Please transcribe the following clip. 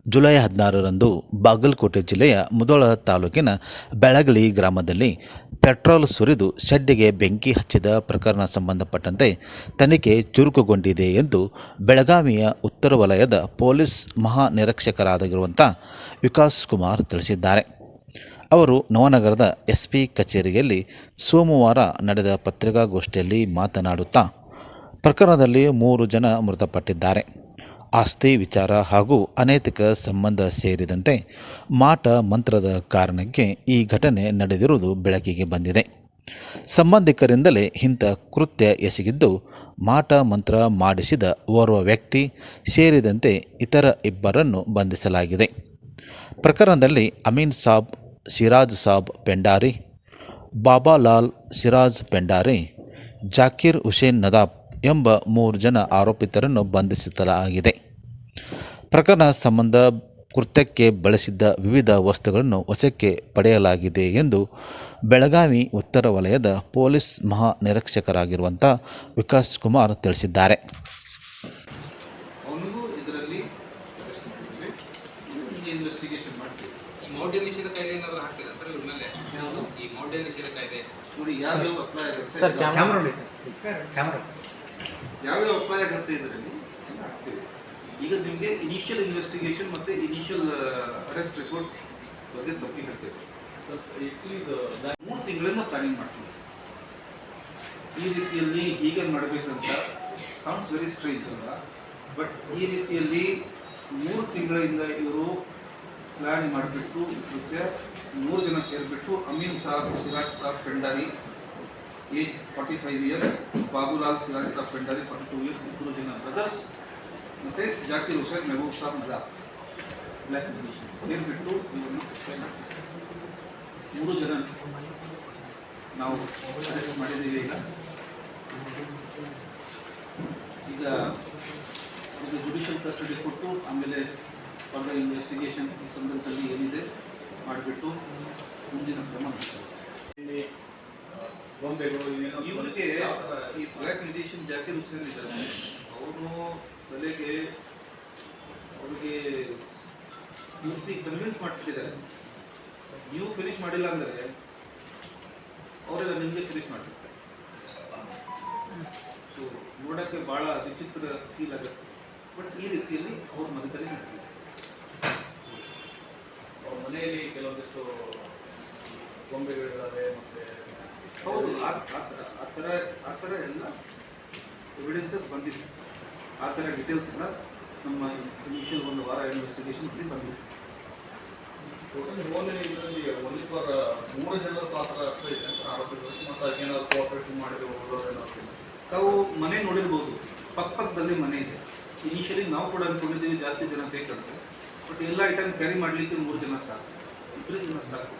July 16ರಂದು Bagalkot ಜಿಲ್ಲೆಯ ಮುಧೋಳ ತಾಲೂಕಿನ ಬೆಳಗಲಿ ಗ್ರಾಮದಲ್ಲಿ ಪೆಟ್ರೋಲ್ ಸುರಿದು ಶೆಡ್ಡಿಗೆ ಬೆಂಕಿ ಹಚ್ಚಿದ ಪ್ರಕರಣ ಸಂಬಂಧಪಟ್ಟಂತೆ ತನಿಖೆ ಚುರುಕುಗೊಂಡಿದೆ ಎಂದು ಬೆಳಗಾವಿಯ ಉತ್ತರ ವಲಯದ ಪೊಲೀಸ್ ಮಹಾನಿರೀಕ್ಷಕರಾಗಿರುವಂಥ ವಿಕಾಸ್ ಕುಮಾರ್ ತಿಳಿಸಿದ್ದಾರೆ. ಅವರು ನವನಗರದ ಎಸ್ಪಿ ಕಚೇರಿಯಲ್ಲಿ ಸೋಮವಾರ ನಡೆದ ಪತ್ರಿಕಾಗೋಷ್ಠಿಯಲ್ಲಿ ಮಾತನಾಡುತ್ತಾ, ಪ್ರಕರಣದಲ್ಲಿ 3 ಜನ ಮೃತಪಟ್ಟಿದ್ದಾರೆ. ಆಸ್ತಿ ವಿಚಾರ ಹಾಗೂ ಅನೈತಿಕ ಸಂಬಂಧ ಸೇರಿದಂತೆ ಮಾಟ ಮಂತ್ರದ ಕಾರಣಕ್ಕೆ ಈ ಘಟನೆ ನಡೆದಿರುವುದು ಬೆಳಕಿಗೆ ಬಂದಿದೆ. ಸಂಬಂಧಿಕರಿಂದಲೇ ಇಂಥ ಕೃತ್ಯ ಎಸಗಿದ್ದು, ಮಾಟ ಮಂತ್ರ ಮಾಡಿಸಿದ ಓರ್ವ ವ್ಯಕ್ತಿ ಸೇರಿದಂತೆ ಇತರ 2 ಬಂಧಿಸಲಾಗಿದೆ. ಪ್ರಕರಣದಲ್ಲಿ ಅಮೀನ್ ಸಾಬ್, ಸಿರಾಜ್ ಸಾಬ್ ಪೆಂಡಾರಿ, ಬಾಬಾಲಾಲ್ ಸಿರಾಜ್ ಪೆಂಡಾರಿ, ಜಾಕೀರ್ ಹುಸೇನ್ ನದಾಫ್ ಎಂಬ 3 ಜನ ಆರೋಪಿತರನ್ನು ಬಂಧಿಸಲಾಗಿದೆ. ಪ್ರಕರಣ ಸಂಬಂಧ ಕೃತ್ಯಕ್ಕೆ ಬಳಸಿದ್ದ ವಿವಿಧ ವಸ್ತುಗಳನ್ನು ವಶಕ್ಕೆ ಪಡೆಯಲಾಗಿದೆ ಎಂದು ಬೆಳಗಾವಿ ಉತ್ತರ ವಲಯದ ಪೊಲೀಸ್ ಮಹಾನಿರೀಕ್ಷಕರಾಗಿರುವಂಥ ವಿಕಾಸ್ ಕುಮಾರ್ ತಿಳಿಸಿದ್ದಾರೆ. ಯಾವ್ಯಾವ ಅಪ್ಲೈ ಆಗುತ್ತೆ ಇದರಲ್ಲಿ ಆಗ್ತೀವಿ. ಈಗ ನಿಮಗೆ ಇನಿಷಿಯಲ್ ಇನ್ವೆಸ್ಟಿಗೇಷನ್ ಮತ್ತು ಇನಿಷಿಯಲ್ ಅರೆಸ್ಟ್ ರಿಪೋರ್ಟ್ ಬಗ್ಗೆ ಹೇಳ್ತೇವೆ. ಸ್ವಲ್ಪ ಆ್ಯಕ್ಚುಲಿ 3 ತಿಂಗಳಿಂದ ಪ್ಲಾನಿಂಗ್ ಮಾಡ್ತೀವಿ. ಈ ರೀತಿಯಲ್ಲಿ ಹೀಗೆ ಮಾಡಬೇಕಂತ ಸೌಂಡ್ಸ್ ವೆರಿ ಸ್ಟ್ರೇಂಜ್ ಅಲ್ಲ, ಬಟ್ ಈ ರೀತಿಯಲ್ಲಿ 3 ತಿಂಗಳಿಂದ ಇವರು ಪ್ಲ್ಯಾನ್ ಮಾಡಿಬಿಟ್ಟು ಕೃತ್ಯ 3 ಜನ ಸೇರಿಬಿಟ್ಟು Amin Saab, Siraj Saab Pendari age 45 years, Babulal Siraj Saab Pendari 42 years, 3 ಜನ ಬ್ರದರ್ಸ್, ಮತ್ತು ಜಾಕೀರ್ ಹುಸೇನ್ ಮೆಹಬೂಬ್ ಸಾಬ್ ನದಾಫ್ ಬ್ಲ್ಯಾಕ್ ಮ್ಯೂಸಿಷಿಯನ್ ಸೇರಿಬಿಟ್ಟು ಇವನ್ನು 3 ಜನ ನಾವು ಅರೆಸ್ಟ್ ಮಾಡಿದ್ದೀವಿ. ಈಗ ಇದು ಜುಡಿಷಿಯಲ್ ಕಸ್ಟಡಿ ಕೊಟ್ಟು ಆಮೇಲೆ ಫರ್ದರ್ ಇನ್ವೆಸ್ಟಿಗೇಷನ್ ಈ ಸಂದರ್ಭದಲ್ಲಿ ಏನಿದೆ ಮಾಡಿಬಿಟ್ಟು ಮುಂದಿನ ಕ್ರಮ ಇವರಿಗೆ ಈ ಬ್ಲ್ಯಾಕ್ ಮ್ಯೂಸಿಷಿಯನ್ ಜಾಕೀರ್ ಹುಸೇನ್ ಇದ್ದಾರೆ, ಅವರು ತಲೆಗೆ ಅವ್ರಿಗೆ ಪೂರ್ತಿ ಕನ್ವಿನ್ಸ್ ಮಾಡ್ತಿದ್ದಾರೆ. ನೀವು ಫಿನಿಶ್ ಮಾಡಿಲ್ಲ ಅಂದರೆ ಅವರೆಲ್ಲ ನಿಮಗೆ ಫಿನಿಶ್ ಮಾಡ್ತಿರ್ತಾರೆ. ಸೊ ನೋಡೋಕ್ಕೆ ಭಾಳ ವಿಚಿತ್ರ ಫೀಲ್ ಆಗುತ್ತೆ. ಬಟ್ ಈ ರೀತಿಯಲ್ಲಿ ಅವ್ರ ಮಧ್ಯದಲ್ಲಿ ನಡೆದಿದೆ. ಅವ್ರ ಮನೆಯಲ್ಲಿ ಕೆಲವೊಂದಿಷ್ಟು ಗೊಂಬೆಗಳಿದ್ದಾವೆ ಮತ್ತು ಹೌದು, ಆ ಥರ ಎಲ್ಲ ಎವಿಡೆನ್ಸಸ್ ಬಂದಿದೆ. ಆ ಥರ ಡೀಟೇಲ್ಸ್ ಎಲ್ಲ ನಮ್ಮ ಇನಿಷಿಯಲ್ 1 ವಾರ ಇನ್ವೆಸ್ಟಿಗೇಷನ್ ಬಂದಿದೆ. ಇದರಲ್ಲಿ ಓನ್ಲಿ ಫಾರ್ 3 ಜನರ ಪಾತ್ರ ಅಷ್ಟೇ ಇದೆ ಆರೋಪಿಗಳು, ಮತ್ತು ಏನಾದ್ರು ಕೋಆಪರೇಷನ್ ಮಾಡಿದ್ರು. ತಾವು ಮನೆ ನೋಡಿರ್ಬೋದು, ಪಕ್ಕದಲ್ಲಿ ಮನೆ ಇದೆ. ಇನಿಷಿಯಲಿ ನಾವು ಕೂಡ ಅಂದ್ಕೊಂಡಿದ್ದೀವಿ ಜಾಸ್ತಿ ಜನ ಬೇಕಂತ, ಬಟ್ ಎಲ್ಲ ಐಟಮ್ ಕ್ಯಾರಿ ಮಾಡಲಿಕ್ಕೆ 3 ಜನ ಸಾಕು, 2 ಜನ ಸಾಕು.